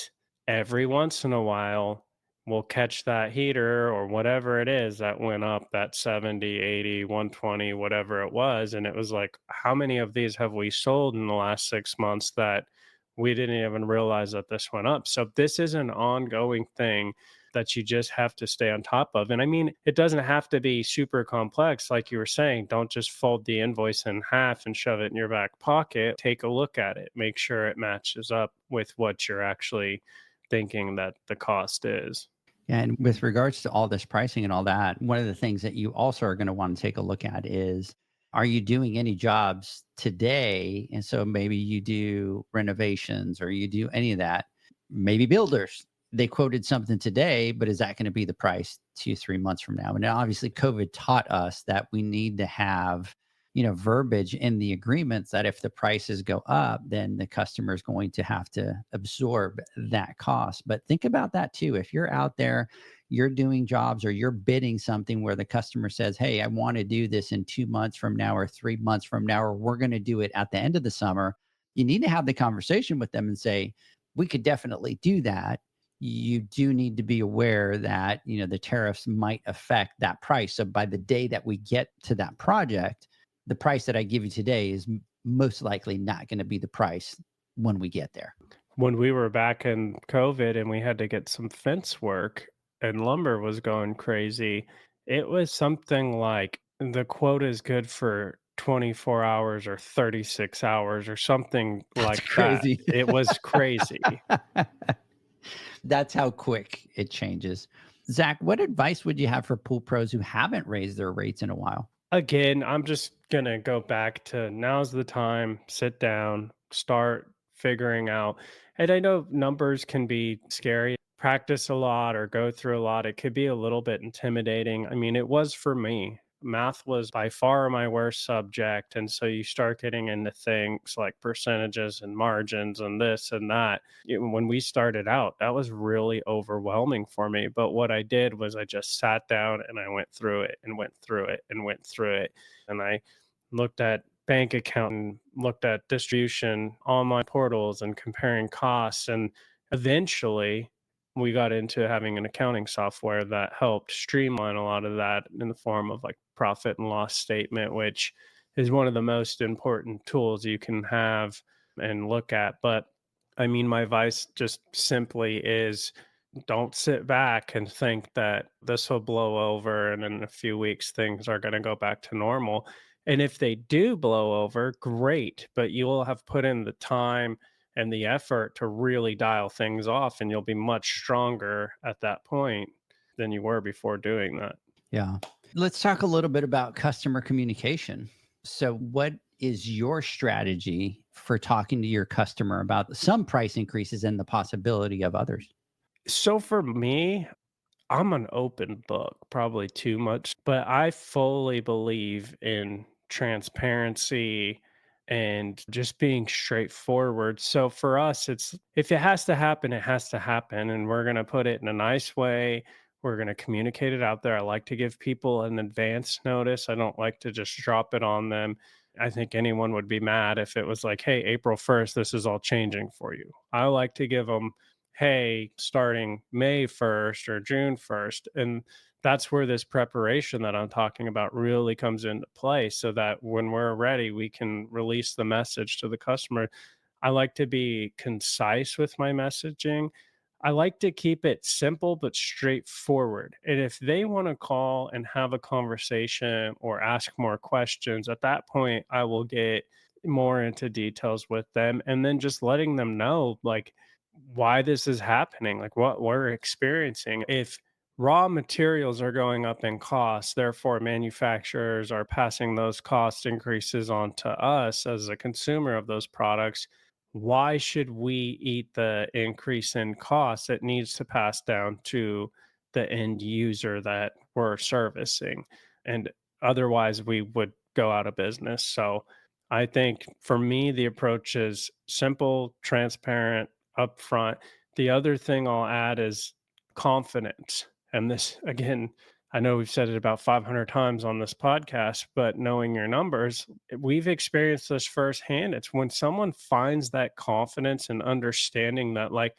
every once in a while, we'll catch that heater or whatever it is that went up that 70, 80, 120, whatever it was. And it was like, how many of these have we sold in the last 6 months that we didn't even realize that this went up. So this is an ongoing thing that you just have to stay on top of. And I mean, it doesn't have to be super complex. Like you were saying, don't just fold the invoice in half and shove it in your back pocket. Take a look at it, make sure it matches up with what you're actually thinking that the cost is. And with regards to all this pricing and all that, one of the things that you also are going to want to take a look at is, are you doing any jobs today? And so maybe you do renovations or you do any of that, maybe builders. They quoted something today, but is that going to be the price 2-3 months from now? And now obviously COVID taught us that we need to have, verbiage in the agreements that if the prices go up, then the customer is going to have to absorb that cost. But think about that too. If you're out there, you're doing jobs or you're bidding something where the customer says, hey, I want to do this in 2 months from now or 3 months from now, or we're going to do it at the end of the summer, you need to have the conversation with them and say, we could definitely do that. You do need to be aware that, the tariffs might affect that price. So by the day that we get to that project, the price that I give you today is most likely not going to be the price when we get there. When we were back in COVID and we had to get some fence work and lumber was going crazy, it was something like the quote is good for 24 hours or 36 hours or something like crazy. that. It was crazy. That's how quick it changes. Zach, what advice would you have for pool pros who haven't raised their rates in a while? Again, I'm just going to go back to now's the time, sit down, start figuring out. And I know numbers can be scary. Practice a lot or go through a lot. It could be a little bit intimidating. I mean, it was for me. Math was by far my worst subject. And so you start getting into things like percentages and margins and this and that. When we started out, that was really overwhelming for me. But what I did was I just sat down and I went through it and went through it and went through it. And I looked at bank account and looked at distribution, online portals and comparing costs. And eventually we got into having an accounting software that helped streamline a lot of that in the form of like profit and loss statement, which is one of the most important tools you can have and look at. But I mean, my advice just simply is don't sit back and think that this will blow over and in a few weeks things are going to go back to normal. And if they do blow over, great, but you will have put in the time and the effort to really dial things off, and you'll be much stronger at that point than you were before doing that. Yeah. Let's talk a little bit about customer communication. So what is your strategy for talking to your customer about some price increases and the possibility of others? So for me, I'm an open book, probably too much, but I fully believe in transparency and just being straightforward. So for us, it's if it has to happen, it has to happen. And we're going to put it in a nice way. We're going to communicate it out there. I like to give people an advance notice. I don't like to just drop it on them. I think anyone would be mad if it was like, hey, April 1st, this is all changing for you. I like to give them, hey, starting May 1st or June 1st. And that's where this preparation that I'm talking about really comes into play so that when we're ready, we can release the message to the customer. I like to be concise with my messaging. I like to keep it simple but straightforward. And if they want to call and have a conversation or ask more questions, at that point, I will get more into details with them and then just letting them know like why this is happening, like what we're experiencing. If raw materials are going up in cost, therefore manufacturers are passing those cost increases on to us as a consumer of those products, why should we eat the increase in cost that needs to pass down to the end user that we're servicing? And otherwise we would go out of business. So I think for me, the approach is simple, transparent, upfront. The other thing I'll add is confidence. And this, again, I know we've said it about 500 times on this podcast, but knowing your numbers, we've experienced this firsthand. It's when someone finds that confidence and understanding that, like,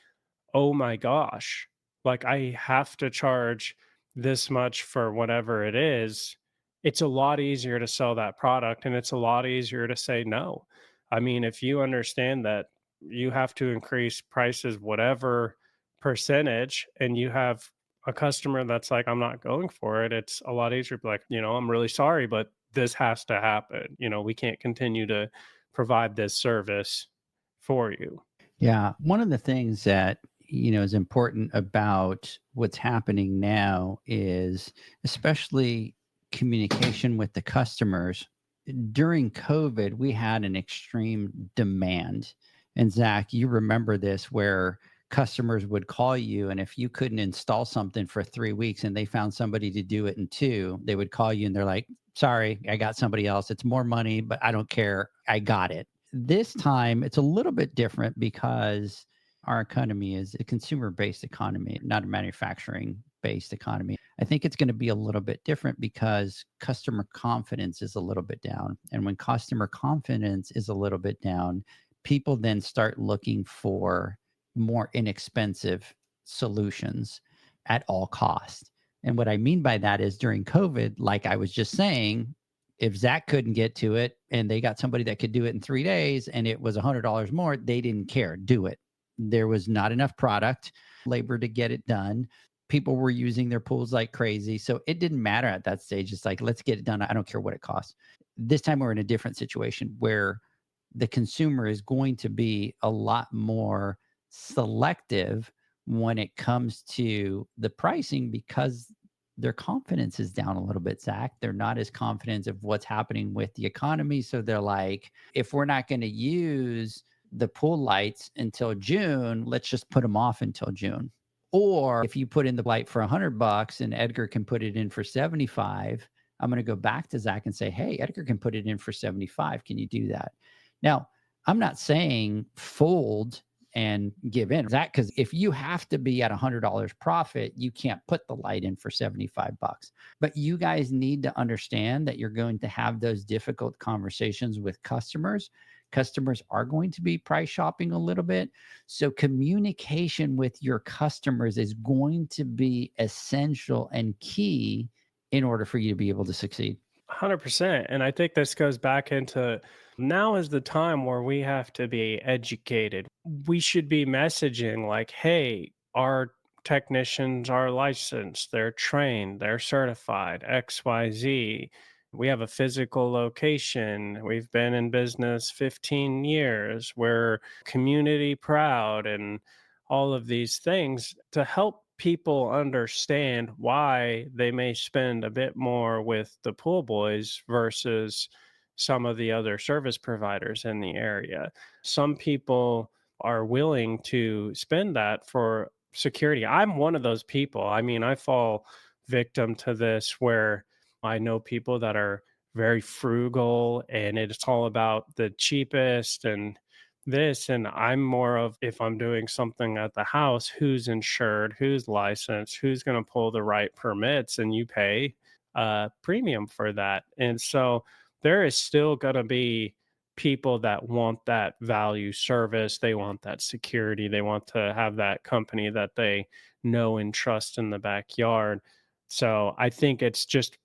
oh my gosh, like I have to charge this much for whatever it is, it's a lot easier to sell that product and it's a lot easier to say no. I mean, if you understand that you have to increase prices, whatever percentage, and you have a customer that's like, I'm not going for it, it's a lot easier to be like, I'm really sorry, but this has to happen. We can't continue to provide this service for you. Yeah. One of the things that, is important about what's happening now is especially communication with the customers. During COVID, we had an extreme demand. And Zach, you remember this where customers would call you, and if you couldn't install something for 3 weeks and they found somebody to do it in 2, they would call you and they're like, sorry, I got somebody else. It's more money, but I don't care. I got it. This time, it's a little bit different because our economy is a consumer-based economy, not a manufacturing-based economy. I think it's going to be a little bit different because customer confidence is a little bit down. And when customer confidence is a little bit down, people then start looking for more inexpensive solutions at all costs. And what I mean by that is during COVID, like I was just saying, if Zach couldn't get to it and they got somebody that could do it in 3 days and it was $100 more, they didn't care. Do it. There was not enough product, labor to get it done. People were using their pools like crazy. So it didn't matter at that stage. It's like, let's get it done. I don't care what it costs. This time we're in a different situation where the consumer is going to be a lot more selective when it comes to the pricing because their confidence is down a little bit, Zach. They're not as confident of what's happening with the economy. So they're like, if we're not going to use the pool lights until June, let's just put them off until June. Or if you put in the light for $100 and Edgar can put it in for 75, I'm going to go back to Zach and say, hey, Edgar can put it in for 75. Can you do that? Now, I'm not saying fold and give in, Zach, because if you have to be at $100 profit, you can't put the light in for $75. But you guys need to understand that you're going to have those difficult conversations with customers. Customers are going to be price shopping a little bit. So communication with your customers is going to be essential and key in order for you to be able to succeed. 100%. And I think this goes back into now is the time where we have to be educated. We should be messaging like, hey, our technicians are licensed, they're trained, they're certified, XYZ. We have a physical location. We've been in business 15 years. We're community proud and all of these things to help people understand why they may spend a bit more with the pool boys versus some of the other service providers in the area. Some people are willing to spend that for security. I'm one of those people. I mean, I fall victim to this where I know people that are very frugal and it's all about the cheapest and this. And I'm more of, if I'm doing something at the house, who's insured, who's licensed, who's going to pull the right permits, and you pay a premium for that. And so there is still going to be people that want that value service. They want that security. They want to have that company that they know and trust in the backyard. So I think it's just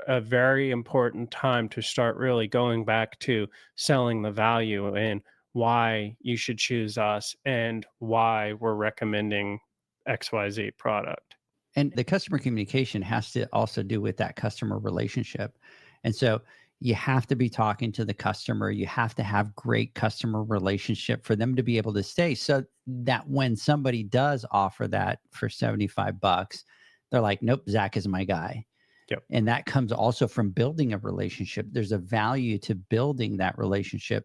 a very important time to start really going back to selling the value and why you should choose us and why we're recommending XYZ product. And the customer communication has to also do with that customer relationship. And so you have to be talking to the customer. You have to have great customer relationship for them to be able to stay, so that when somebody does offer that for $75, they're like, nope, Zach is my guy. Yep. And that comes also from building a relationship. There's a value to building that relationship.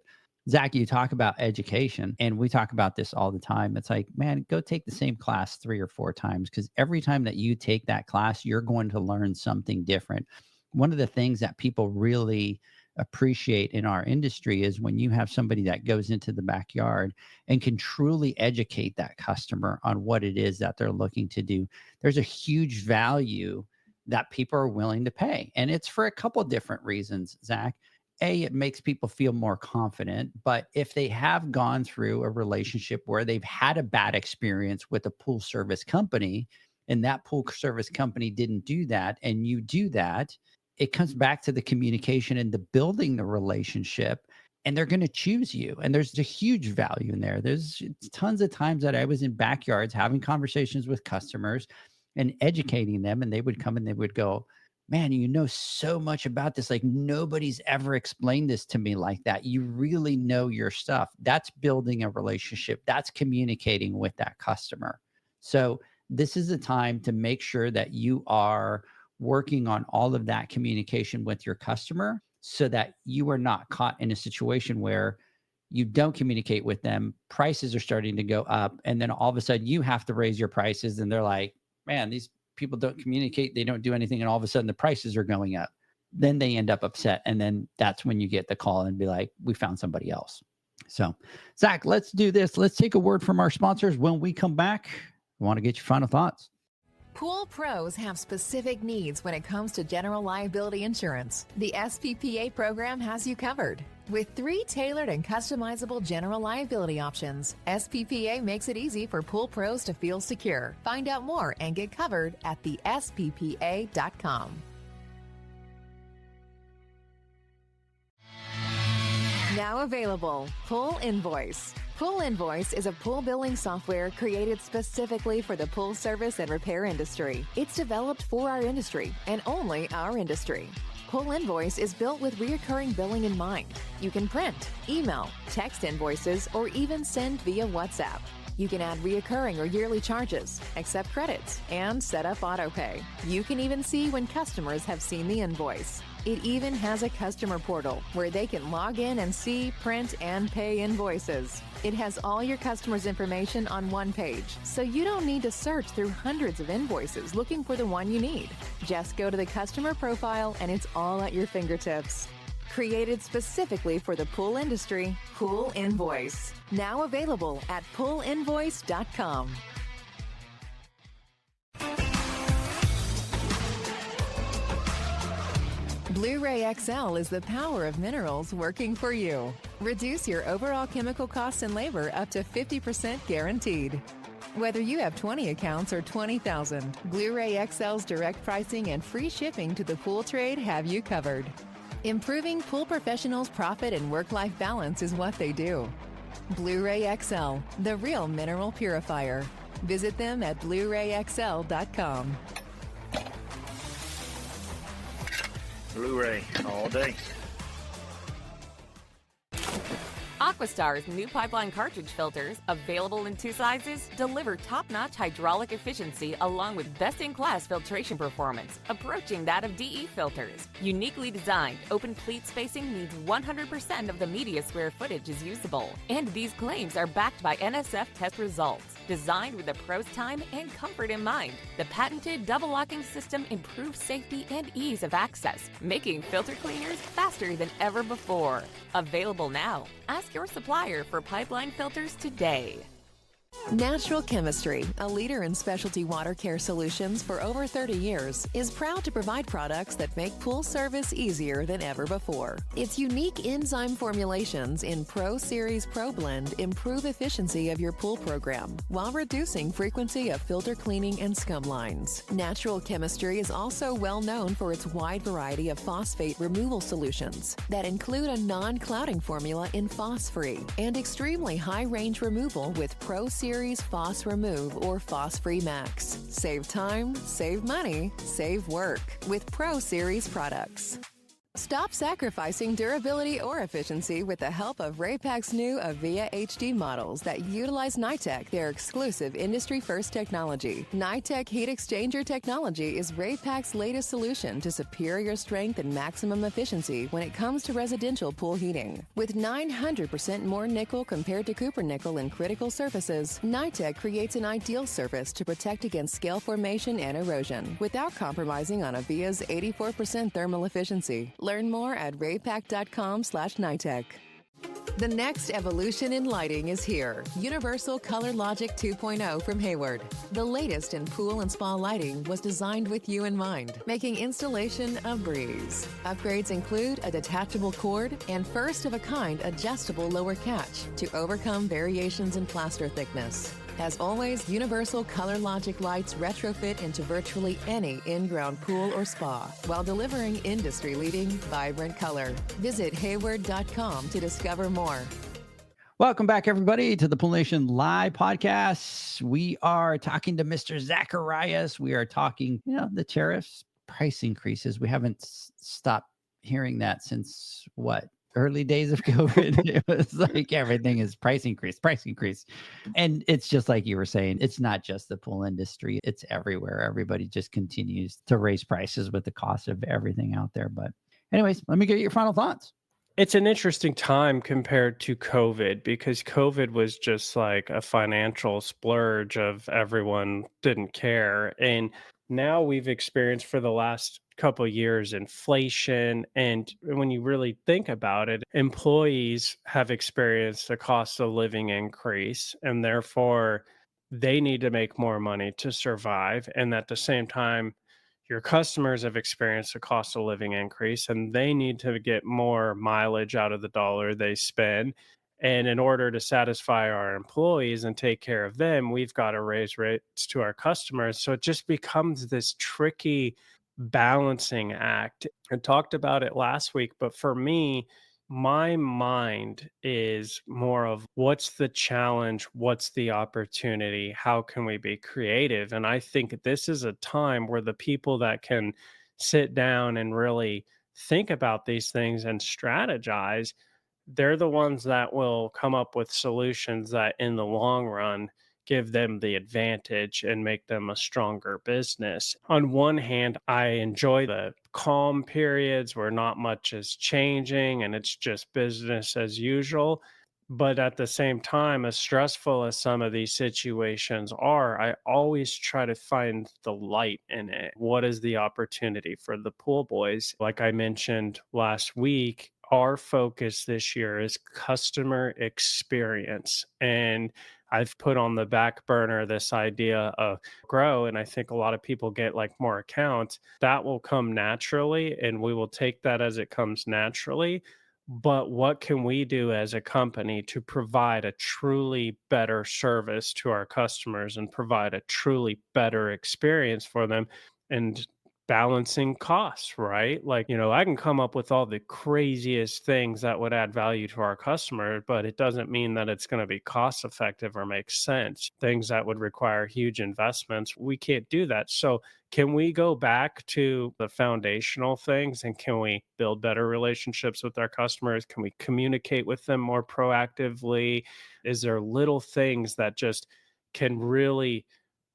Zach, you talk about education, and we talk about this all the time. It's like, man, go take the same class 3 or 4 times, because every time that you take that class, you're going to learn something different. One of the things that people really appreciate in our industry is when you have somebody that goes into the backyard and can truly educate that customer on what it is that they're looking to do. There's a huge value that people are willing to pay. And it's for a couple of different reasons, Zach. A, it makes people feel more confident. But if they have gone through a relationship where they've had a bad experience with a pool service company, and that pool service company didn't do that, and you do that, it comes back to the communication and the building the relationship. and they're going to choose you. And there's a huge value in there. There's tons of times that I was in backyards having conversations with customers and educating them, and they would come and they would go, man, you know so much about this. Like nobody's ever explained this to me like that. You really know your stuff. That's building a relationship. That's communicating with that customer. So this is the time to make sure that you are working on all of that communication with your customer so that you are not caught in a situation where you don't communicate with them, prices are starting to go up, and then all of a sudden you have to raise your prices and they're like, man, these people don't communicate, they don't do anything, and all of a sudden the prices are going up. Then they end up upset, and then that's when you get the call and be like, we found somebody else. So Zach, let's do this. Let's take a word from our sponsors. When we come back, I want to get your final thoughts. Pool pros have specific needs when it comes to general liability insurance. The SPPA program has you covered. With 3 tailored and customizable general liability options, SPPA makes it easy for pool pros to feel secure. Find out more and get covered at thesppa.com. Now available, Pool Invoice. Pool Invoice is a pool billing software created specifically for the pool service and repair industry. It's developed for our industry and only our industry. Pool Invoice is built with recurring billing in mind. You can print, email, text invoices, or even send via WhatsApp. You can add recurring or yearly charges, accept credits, and set up autopay. You can even see when customers have seen the invoice. It even has a customer portal where they can log in and see, print, and pay invoices. It has all your customers' information on one page, so you don't need to search through hundreds of invoices looking for the one you need. Just go to the customer profile and it's all at your fingertips. Created specifically for the pool industry, Pool Invoice. Now available at poolinvoice.com. Blu-ray XL is the power of minerals working for you. Reduce your overall chemical costs and labor up to 50% guaranteed. Whether you have 20 accounts or 20,000, Blu-ray XL's direct pricing and free shipping to the pool trade have you covered. Improving pool professionals' profit and work-life balance is what they do. Blu-ray XL, the real mineral purifier. Visit them at BluRayXL.com. Blu-ray all day. Aquastar's new pipeline cartridge filters, available in 2 sizes, deliver top-notch hydraulic efficiency along with best-in-class filtration performance, approaching that of DE filters. Uniquely designed, open pleat spacing means 100% of the media square footage is usable. And these claims are backed by NSF test results. Designed with the pro's time and comfort in mind, the patented double locking system improves safety and ease of access, making filter cleaners faster than ever before. Available now. Ask your supplier for pipeline filters today. Natural Chemistry, a leader in specialty water care solutions for over 30 years, is proud to provide products that make pool service easier than ever before. Its unique enzyme formulations in Pro Series Pro Blend improve efficiency of your pool program while reducing frequency of filter cleaning and scum lines. Natural Chemistry is also well known for its wide variety of phosphate removal solutions that include a non-clouding formula in Phos-Free and extremely high-range removal with Pro Series Phos Remove or Phos-Free Max. Save time, save money, save work with Pro Series products. Stop sacrificing durability or efficiency with the help of Raypak's new Avia HD models that utilize NITEC, their exclusive industry-first technology. NITEC heat exchanger technology is Raypak's latest solution to superior strength and maximum efficiency when it comes to residential pool heating. With 900% more nickel compared to copper nickel in critical surfaces, NITEC creates an ideal surface to protect against scale formation and erosion without compromising on Avia's 84% thermal efficiency. Learn more at raypak.com/NITEC. The next evolution in lighting is here. Universal Color Logic 2.0 from Hayward. The latest in pool and spa lighting was designed with you in mind, making installation a breeze. Upgrades include a detachable cord and first-of-a-kind adjustable lower catch to overcome variations in plaster thickness. As always, Universal Color Logic lights retrofit into virtually any in-ground pool or spa while delivering industry-leading, vibrant color. Visit Hayward.com to discover more. Welcome back, everybody, to the Pool Nation Live podcast. We are talking to Mr. Zacharias. We are talking, the tariffs, price increases. We haven't stopped hearing that since early days of COVID. It was like everything is price increase. And it's just like you were saying, it's not just the pool industry, it's everywhere. Everybody just continues to raise prices with the cost of everything out there. But anyways, let me get your final thoughts. It's an interesting time compared to COVID, because COVID was just like a financial splurge of everyone didn't care. And now we've experienced for the last couple of years inflation. And when you really think about it, employees have experienced a cost of living increase, and therefore they need to make more money to survive. And at the same time, your customers have experienced a cost of living increase, and they need to get more mileage out of the dollar they spend. And in order to satisfy our employees and take care of them, we've got to raise rates to our customers. So it just becomes this tricky balancing act. I talked about it last week, but for me, my mind is more of what's the challenge? What's the opportunity? How can we be creative? And I think this is a time where the people that can sit down and really think about these things and strategize, they're the ones that will come up with solutions that in the long run give them the advantage and make them a stronger business. On one hand, I enjoy the calm periods where not much is changing and it's just business as usual. But at the same time, as stressful as some of these situations are, I always try to find the light in it. What is the opportunity for the pool boys? Like I mentioned last week, our focus this year is customer experience. And I've put on the back burner this idea of grow. And I think a lot of people get like more accounts. That will come naturally, and we will take that as it comes naturally. But what can we do as a company to provide a truly better service to our customers and provide a truly better experience for them? And balancing costs, right? Like, I can come up with all the craziest things that would add value to our customer, but it doesn't mean that it's going to be cost effective or make sense. Things that would require huge investments, we can't do that. So can we go back to the foundational things, and can we build better relationships with our customers? Can we communicate with them more proactively? Is there little things that just can really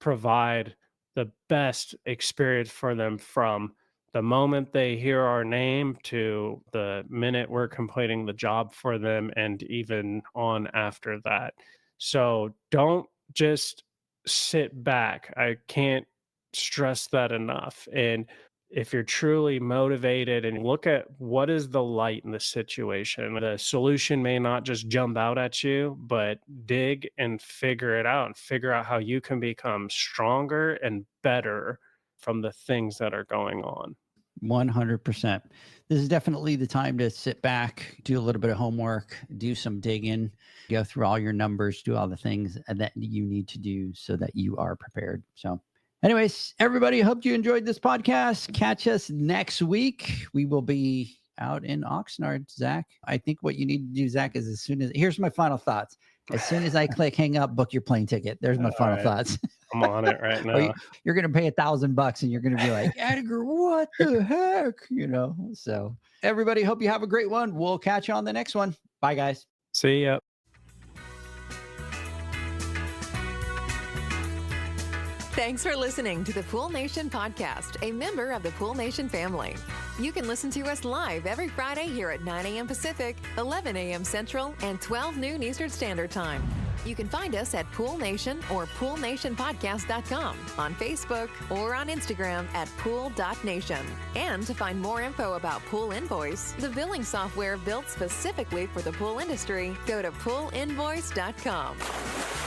provide the best experience for them from the moment they hear our name to the minute we're completing the job for them, and even on after that? So don't just sit back. I can't stress that enough. And if you're truly motivated and look at what is the light in the situation, the solution may not just jump out at you, but dig and figure it out, and figure out how you can become stronger and better from the things that are going on. 100%. This is definitely the time to sit back, do a little bit of homework, do some digging, go through all your numbers, do all the things that you need to do so that you are prepared. So anyways, everybody, hope you enjoyed this podcast. Catch us next week. We will be out in Oxnard, Zach. I think what you need to do, Zach, is here's my final thoughts. As soon as I click hang up, book your plane ticket. There's my final thoughts. I'm on it right now. You're going to pay $1,000 and you're going to be like, Edgar, what the heck? So everybody, hope you have a great one. We'll catch you on the next one. Bye, guys. See ya. Thanks for listening to the Pool Nation podcast, a member of the Pool Nation family. You can listen to us live every Friday here at 9 a.m. Pacific, 11 a.m. Central, and 12 noon Eastern Standard Time. You can find us at Pool Nation or poolnationpodcast.com, on Facebook, or on Instagram at pool.nation. And to find more info about Pool Invoice, the billing software built specifically for the pool industry, go to poolinvoice.com.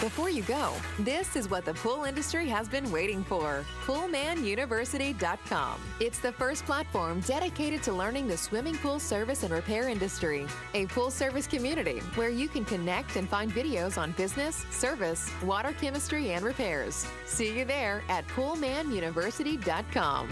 Before you go, this is what the pool industry has been waiting for. Poolmanuniversity.com. It's the first platform dedicated to learning the swimming pool service and repair industry. A pool service community where you can connect and find videos on business, service, water chemistry, and repairs. See you there at poolmanuniversity.com.